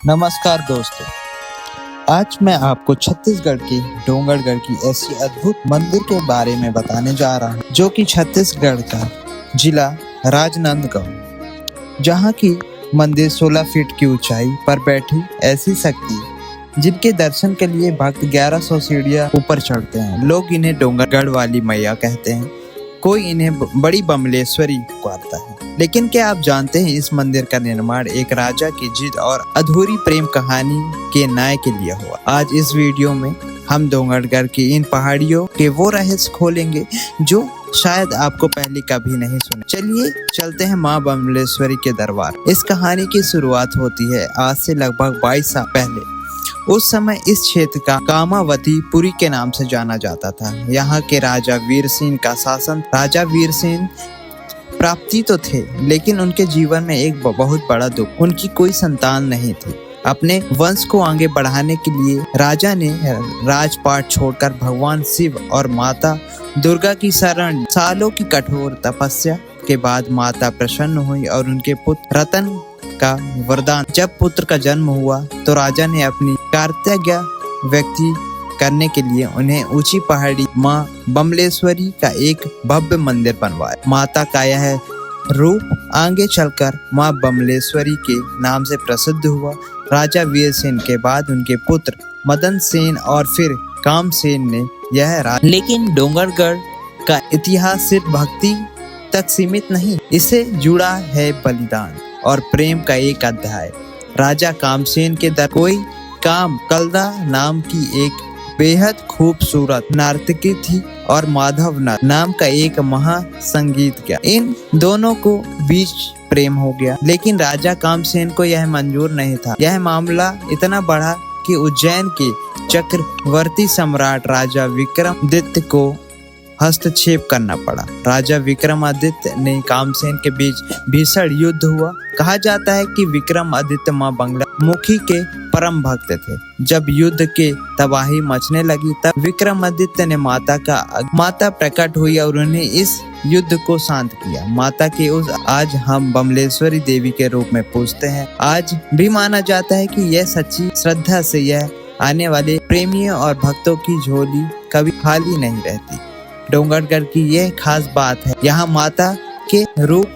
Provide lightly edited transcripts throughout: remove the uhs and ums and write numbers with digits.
नमस्कार दोस्तों, आज मैं आपको छत्तीसगढ़ के डोंगरगढ़ की ऐसी अद्भुत मंदिर के बारे में बताने जा रहा हूँ जो कि छत्तीसगढ़ का जिला राजनांदगांव, जहाँ की मंदिर 16 फीट की ऊंचाई पर बैठी ऐसी शक्ति जिनके दर्शन के लिए भक्त 1100 सीढ़ियाँ ऊपर चढ़ते हैं। लोग इन्हें डोंगरगढ़ वाली मैया कहते हैं, कोई इन्हें बड़ी बमलेश्वरी कहता है। लेकिन क्या आप जानते हैं इस मंदिर का निर्माण एक राजा की जिद और अधूरी प्रेम कहानी के न्याय के लिए हुआ। आज इस वीडियो में हम डोंगरगढ़ की इन पहाड़ियों के वो रहस्य खोलेंगे जो शायद आपको पहले कभी नहीं सुने। चलिए चलते हैं माँ बमलेश्वरी के दरबार। इस कहानी की शुरुआत होती है आज से लगभग 22 साल पहले। उस समय इस क्षेत्र का कामावती पुरी के नाम से जाना जाता था। यहाँ के राजा वीर सिंह का शासन। राजा वीर सिंह प्राप्ति तो थे, लेकिन उनके जीवन में एक बहुत बड़ा दुख, उनकी कोई संतान नहीं थी। अपने वंश को आगे बढ़ाने के लिए राजा ने राजपाट छोड़कर भगवान शिव और माता दुर्गा की शरण। सालों की कठोर तपस्या के बाद माता प्रसन्न हुई और उनके पुत्र रतन का वरदान। जब पुत्र का जन्म हुआ तो राजा ने अपनी कर्तव्य व्यक्ति करने के लिए उन्हें ऊंची पहाड़ी माँ बमलेश्वरी का एक भव्य मंदिर बनवाया। माता का यह रूप आगे चलकर माँ बमलेश्वरी के नाम से प्रसिद्ध हुआ। राजा वीर सेन के बाद उनके पुत्र मदन सेन और फिर कामसेन ने यह लेकिन डोंगरगढ़ का इतिहास सिर्फ भक्ति तक सीमित नहीं, इससे जुड़ा है बलिदान और प्रेम का एक अध्याय। राजा कामसेन के दर कोई काम कलदा नाम की एक बेहद खूबसूरत नर्तकी थी और माधव नाम का एक महासंगीतज्ञ। इन दोनों को बीच प्रेम हो गया, लेकिन राजा कामसेन को यह मंजूर नहीं था। यह मामला इतना बढ़ा कि उज्जैन के चक्रवर्ती सम्राट राजा विक्रमादित्य को हस्तक्षेप करना पड़ा। राजा विक्रमादित्य ने कामसेन के बीच भीषण युद्ध हुआ। कहा जाता है कि विक्रमादित्य माँ बंगलामुखी के परम भक्त थे। जब युद्ध के तबाही मचने लगी तब विक्रमादित्य ने माता प्रकट हुई और उन्हें इस युद्ध को शांत किया। माता के उस आज हम बमलेश्वरी देवी के रूप में पूजते हैं। आज भी माना जाता है कि यह सच्ची श्रद्धा से यह आने वाले प्रेमियों और भक्तों की झोली कभी खाली नहीं रहती। डोंगरगढ़ की यह खास बात है यहाँ माता के रूप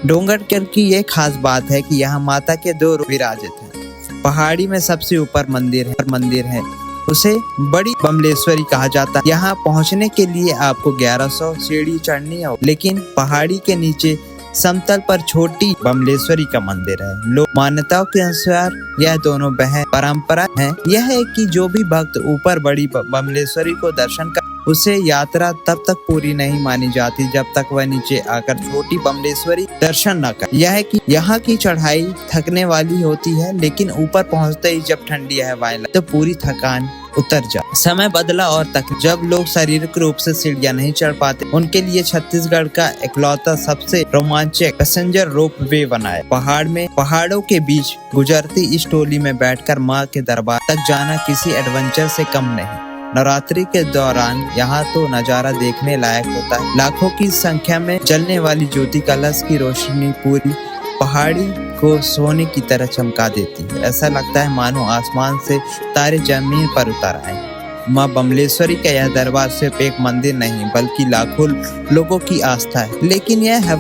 डोंगरगढ़ की यह खास बात है कि यहाँ माता के 2 रूप विराजित हैं। पहाड़ी में सबसे ऊपर मंदिर है उसे बड़ी बमलेश्वरी कहा जाता है। यहाँ पहुँचने के लिए आपको 1100 सीढ़ी चढ़नी हो, लेकिन पहाड़ी के नीचे समतल पर छोटी बमलेश्वरी का मंदिर है। लोक मान्यताओं के अनुसार यह दोनों बहन परंपरा है। यह है कि जो भी भक्त ऊपर बड़ी बमलेश्वरी को दर्शन कर उसे यात्रा तब तक पूरी नहीं मानी जाती जब तक वह नीचे आकर छोटी बमलेश्वरी दर्शन न कर। यह है कि यहाँ की चढ़ाई थकने वाली होती है, लेकिन ऊपर पहुँचते ही जब ठंडी हवाएं तो पूरी थकान उतर जा। समय बदला और जब लोग शारीरिक रूप से सीढ़ियां नहीं चढ़ पाते, उनके लिए छत्तीसगढ़ का इकलौता सबसे रोमांचक पैसेंजर रोप वे बनाया। पहाड़ों के बीच गुजरती इस टोली में बैठकर माँ के दरबार तक जाना किसी एडवेंचर से कम नहीं। नवरात्रि के दौरान यहाँ तो नजारा देखने लायक होता है। लाखों की संख्या में जलने वाली ज्योति कलश की रोशनी पूरी पहाड़ी को सोने की तरह चमका देती है। ऐसा लगता है मानो आसमान से तारे जमीन पर उतर आए। माँ बमलेश्वरी का यह दरबार सिर्फ एक मंदिर नहीं बल्कि लाखों लोगों की आस्था है। लेकिन यह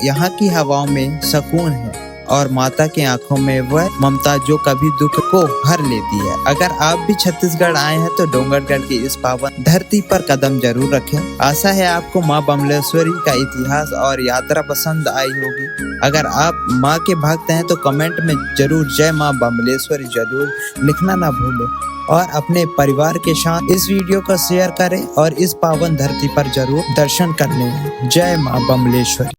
यहाँ की हवाओं में सुकून है और माता की आंखों में वह ममता जो कभी दुख को हर लेती है। अगर आप भी छत्तीसगढ़ आए हैं तो डोंगरगढ़ की इस पावन धरती पर कदम जरूर रखें। आशा है आपको माँ बमलेश्वरी का इतिहास और यात्रा पसंद आई होगी। अगर आप माँ के भक्त हैं तो कमेंट में जरूर जय माँ बमलेश्वरी जरूर लिखना ना भूलें और अपने परिवार के साथ इस वीडियो को शेयर करें और इस पावन धरती पर जरूर दर्शन कर लें। जय माँ बमलेश्वरी।